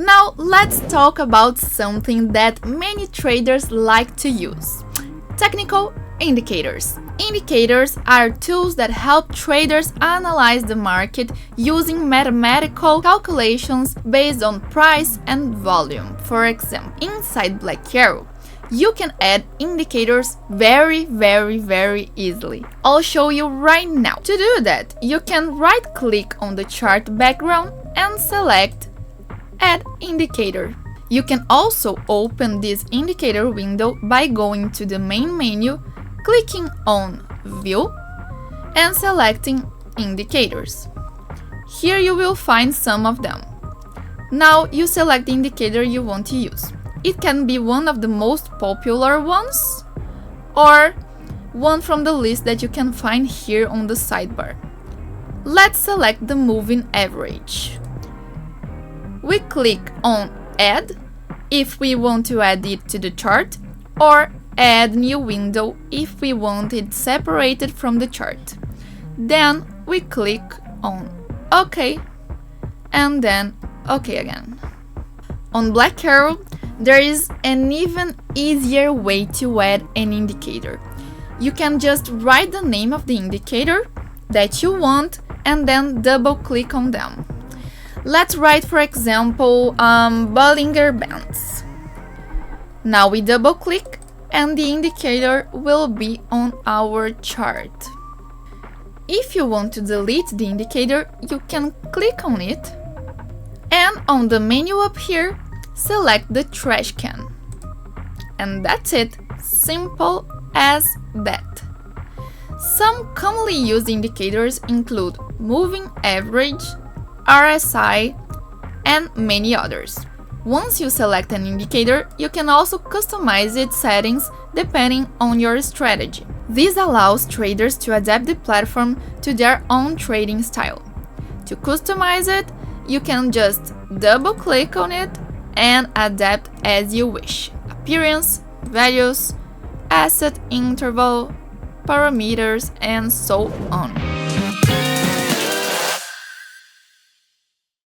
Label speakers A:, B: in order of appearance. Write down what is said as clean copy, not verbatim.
A: Now let's talk about something that many traders like to use: technical indicators. Indicators are tools that help traders analyze the market using mathematical calculations based on price and volume. For example, inside BlackArrow, you can add indicators very easily. I'll show you right now. To do that, you can right-click on the chart background and select Add Indicator. You can also open this indicator window by going to the main menu, clicking on View, and selecting Indicators. Here you will find some of them. Now you select the indicator you want to use. It can be one of the most popular ones, or one from the list that you can find here on the sidebar. Let's select the moving average. We click on Add if we want to add it to the chart, or Add New Window if we want it separated from the chart. Then we click on OK, and then OK again. On BlackArrow, there is an even easier way to add an indicator. You can just write the name of the indicator that you want and then double click on them. Let's write, for example, Bollinger Bands. Now we double click and the indicator will be on our chart. If you want to delete the indicator, you can click on it, and on the menu up here, select the trash can. And that's it, simple as that. Some commonly used indicators include moving average, RSI, and many others. Once you select an indicator, you can also customize its settings depending on your strategy. This allows traders to adapt the platform to their own trading style. To customize it, you can just double-click on it and adapt as you wish: appearance, values, asset interval, parameters, and so on.